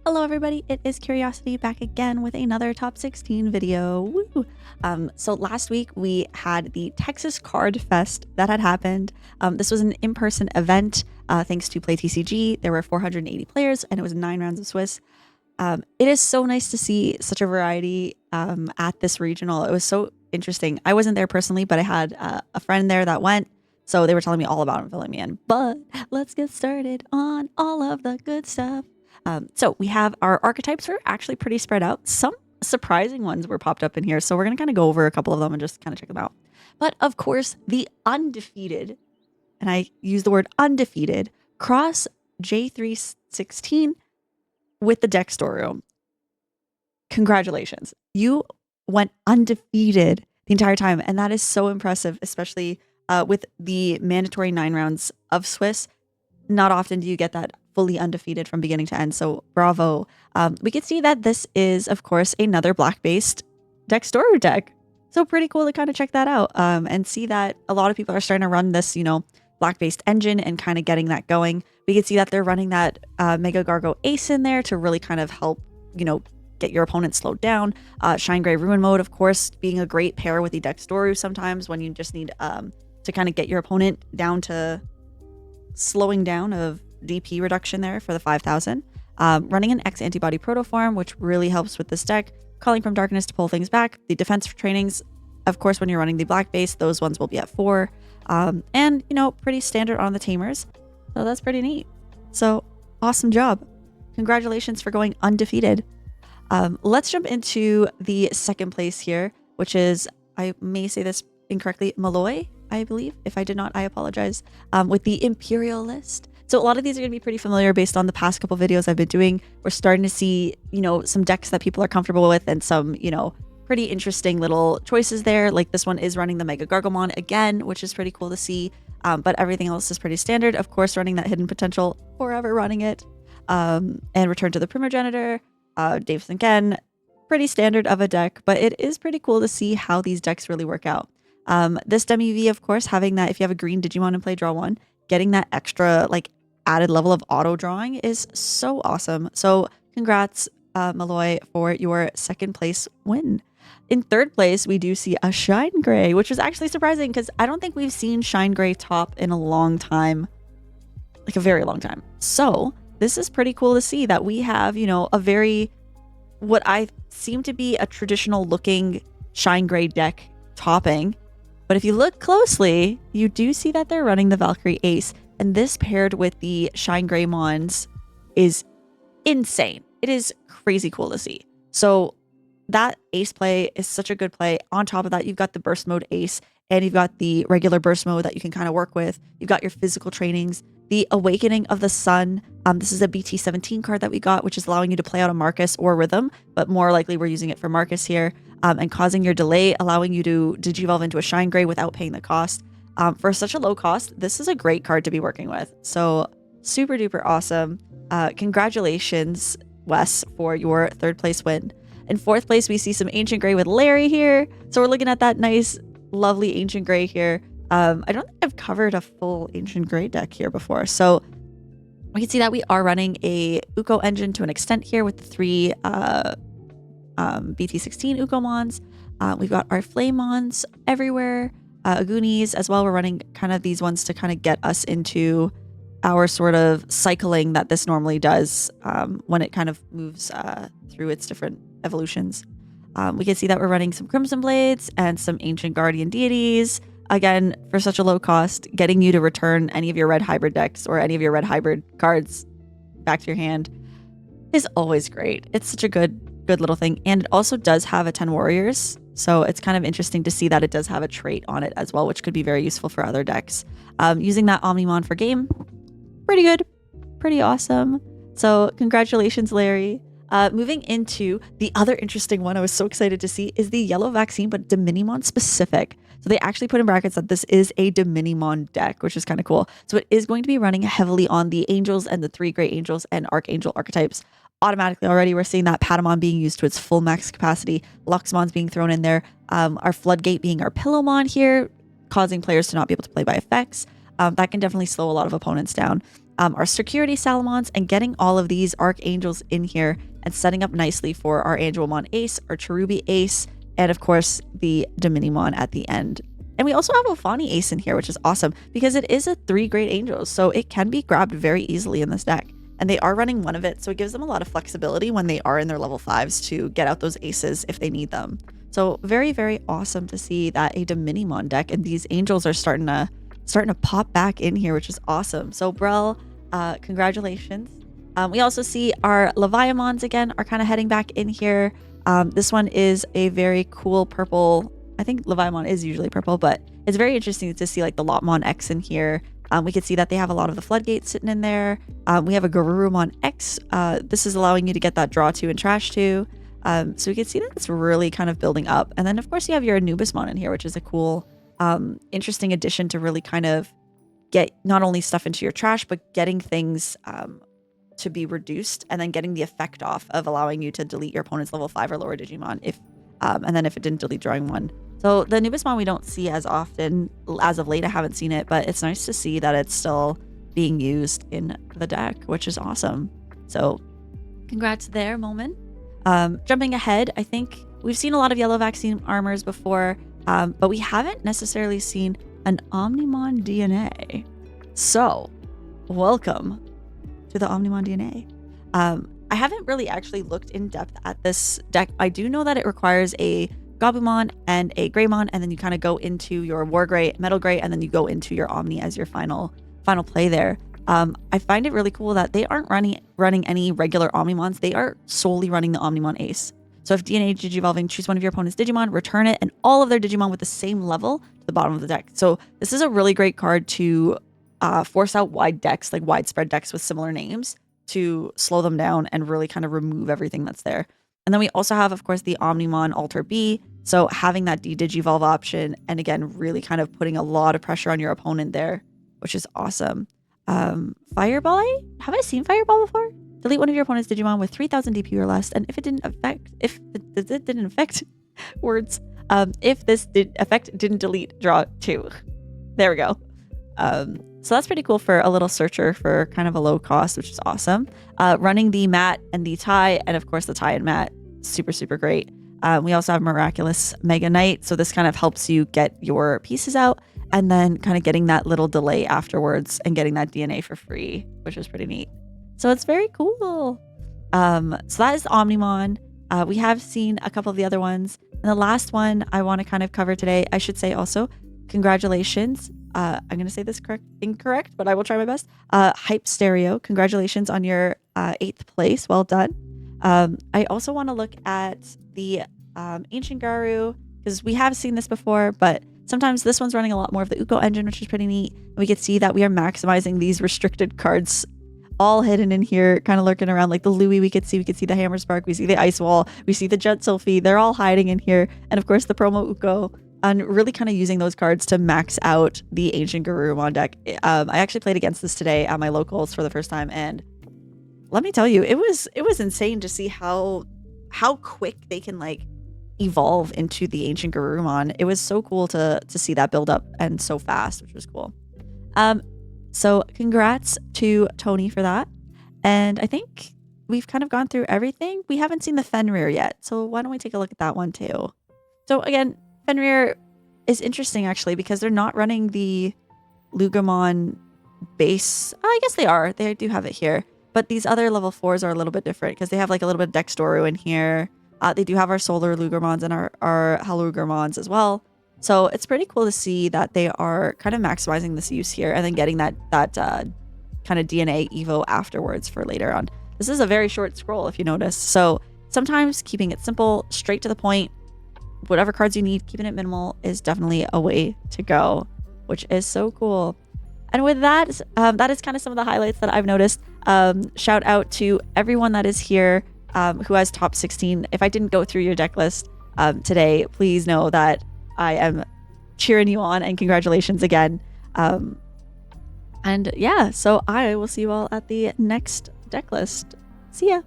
Hello everybody, it is Curiosity back again with another top 16 video. Woo! So last week we had the Texas Card Fest that had happened. This was an in-person event thanks to PlayTCG. There were 480 players and it was 9 rounds of Swiss. It is so nice to see such a variety at this regional. It was so interesting. I wasn't there personally, but I had a friend there that went. So they were telling me all about it and filling me in. But let's get started on all of the good stuff. So we have our archetypes are actually pretty spread out. Some surprising ones were popped up in here. So we're going to kind of go over a couple of them and just kind of check them out. But of course, the undefeated, and I use the word undefeated, cross J316 with the DexDorugamon. Congratulations. You went undefeated the entire time. And that is so impressive, especially with the mandatory 9 rounds of Swiss. Not often do you get that fully undefeated from beginning to end. So bravo. We can see that this is, of course, another black-based DexDorugamon deck. So pretty cool to kind of check that out and see that a lot of people are starting to run this, black-based engine and kind of getting that going. We can see that they're running that Mega Gargo Ace in there to really kind of help, get your opponent slowed down. Shine Gray Ruin Mode, of course, being a great pair with the DexDorugamon sometimes when you just need to kind of get your opponent down to slowing down of DP reduction there for the 5,000. Running an X antibody protoform, which really helps with this deck. Calling from Darkness to pull things back. The defense trainings, of course, when you're running the black base, those ones will be at 4. And, pretty standard on the tamers. So that's pretty neat. So awesome job. Congratulations for going undefeated. Let's jump into the second place here, which is, I may say this incorrectly, Malloy, I believe. If I did not, I apologize. With the Imperial list. So a lot of these are going to be pretty familiar based on the past couple videos I've been doing. We're starting to see, some decks that people are comfortable with and some, pretty interesting little choices there. Like this one is running the Mega Gargomon again, which is pretty cool to see. But everything else is pretty standard. Of course, running that Hidden Potential, forever running it. And Return to the Primogenitor, Davison again, pretty standard of a deck, but it is pretty cool to see how these decks really work out. This Demi V, of course, having that if you have a green Digimon and play draw 1, getting that extra added level of auto drawing is so awesome. So congrats, Malloy, for your second place win. In third place, we do see a Shine Gray, which is actually surprising because I don't think we've seen Shine Gray top in a long time, like a very long time. So this is pretty cool to see that we have, a very, what I seem to be a traditional looking Shine Gray deck topping. But if you look closely, you do see that they're running the Valkyrie Ace. And this paired with the Shine Gray Mons is insane. It is crazy cool to see. So that Ace play is such a good play. On top of that, you've got the Burst Mode Ace and you've got the regular Burst Mode that you can kind of work with. You've got your physical trainings, the Awakening of the Sun. This is a BT17 card that we got, which is allowing you to play out a Marcus or Rhythm, but more likely we're using it for Marcus here. And causing your delay, allowing you to Digivolve into a Shine Gray without paying the cost. For such a low cost, this is a great card to be working with. So super duper awesome. Congratulations, Wes, for your third place win. In fourth place, we see some Ancient Gray with Larry here. So we're looking at that nice, lovely Ancient Gray here. I don't think I've covered a full Ancient Gray deck here before. So we can see that we are running a Uko engine to an extent here with the 3 BT16 Ukomons. We've got our Flamemons everywhere. Agunis as well. We're running kind of these ones to kind of get us into our sort of cycling that this normally does when it kind of moves through its different evolutions. We can see that we're running some Crimson Blades and some Ancient Guardian Deities. Again, for such a low cost, getting you to return any of your red hybrid decks or any of your red hybrid cards back to your hand is always great. It's such a good little thing. And it also does have a 10 warriors. So it's kind of interesting to see that it does have a trait on it as well, which could be very useful for other decks. Using that Omnimon for game, pretty good, pretty awesome. So congratulations, Larry. Moving into the other interesting one I was so excited to see is the yellow vaccine, but Dominimon specific. So they actually put in brackets that this is a Dominimon deck, which is kind of cool. So it is going to be running heavily on the Angels and the 3 Great Angels and Archangel archetypes. Automatically already we're seeing that Patamon being used to its full max capacity, Luxmon's being thrown in there, our Floodgate being our Pillowmon here, causing players to not be able to play by effects. That can definitely slow a lot of opponents down. our security Salamons, and getting all of these Archangels in here and setting up nicely for our Angelmon Ace, our Cherubi Ace, and of course the Dominimon at the end. And we also have a Fani Ace in here, which is awesome because it is a 3 Great Angels, so it can be grabbed very easily in this deck. And they are running one of it, so it gives them a lot of flexibility when they are in their level 5s to get out those aces if they need them. So very, very awesome to see that a Dominimon deck and these Angels are starting to pop back in here, which is awesome. So Brell, congratulations. We also see our Leviamons again are kind of heading back in here. This one is a very cool purple. I think Leviamon is usually purple, but it's very interesting to see like the Lotmon X in here. We can see that they have a lot of the floodgates sitting in there. We have a Garurumon X. This is allowing you to get that draw 2 and trash 2. So we can see that it's really kind of building up. And then of course you have your Anubismon in here, which is a cool, interesting addition to really kind of get not only stuff into your trash, but getting things to be reduced and then getting the effect off of allowing you to delete your opponent's level 5 or lower Digimon if and then if it didn't delete drawing 1. So the Anubismon we don't see as often as of late. I haven't seen it, but it's nice to see that it's still being used in the deck, which is awesome. So congrats there, Moment. Jumping ahead, I think we've seen a lot of yellow vaccine armors before, but we haven't necessarily seen an Omnimon DNA. So welcome to the Omnimon DNA. I haven't really actually looked in depth at this deck. I do know that it requires a Gabumon and a Greymon, and then you kind of go into your War Gray, Metal Gray, and then you go into your Omni as your final play there. I find it really cool that they aren't running any regular Omnimons. They are solely running the Omnimon Ace. So if DNA Digivolving, choose one of your opponent's Digimon, return it, and all of their Digimon with the same level to the bottom of the deck. So this is a really great card to force out wide decks, like widespread decks with similar names, to slow them down and really kind of remove everything that's there. And then we also have, of course, the Omnimon Alter B. So having that D-Digivolve option, and again, really kind of putting a lot of pressure on your opponent there, which is awesome. Fireball? Have I seen Fireball before? Delete one of your opponent's Digimon with 3000 DP or less, and if this effect didn't delete, draw 2. There we go. So that's pretty cool for a little searcher for kind of a low cost, which is awesome. Running the Mat and the Tie, and of course the Tie and Mat, super, super great. We also have Miraculous Mega Knight, so this kind of helps you get your pieces out and then kind of getting that little delay afterwards and getting that DNA for free, which is pretty neat. So it's very cool. So that is Omnimon. We have seen a couple of the other ones. And the last one I want to kind of cover today, I should say also, congratulations. I'm going to say this incorrect, but I will try my best. Hype Stereo, congratulations on your 8th place. Well done. I also want to look at the Ancient Garu, because we have seen this before, but sometimes this one's running a lot more of the Uko engine, which is pretty neat. And we can see that we are maximizing these restricted cards all hidden in here, kind of lurking around, like the Louis we could see the Hammer Spark, we see the Ice Wall, we see the Jet Sylphie, they're all hiding in here. And of course the promo Uko, and really kind of using those cards to max out the Ancient Garurumon deck. I actually played against this today at my locals for the first time, and let me tell you, it was insane to see how quick they can like evolve into the Ancient Garurumon. It was so cool to see that build up and so fast, which was cool. So congrats to Tony for that. And I think we've kind of gone through everything. We haven't seen the Fenreer yet, so why don't we take a look at that one too? So again, Fenreer is interesting actually because they're not running the Lugamon base. I guess they are. They do have it here. But these other level 4s are a little bit different because they have like a little bit of Dexdoru in here. They do have our Solar Lugermons and our Halugermons as well. So it's pretty cool to see that they are kind of maximizing this use here and then getting that kind of DNA Evo afterwards for later on. This is a very short scroll if you notice. So sometimes keeping it simple, straight to the point, whatever cards you need, keeping it minimal is definitely a way to go, which is so cool. And with that, that is kind of some of the highlights that I've noticed. Shout out to everyone that is here who has top 16. If I didn't go through your deck list today, please know that I am cheering you on and congratulations again. And yeah, so I will see you all at the next deck list. See ya.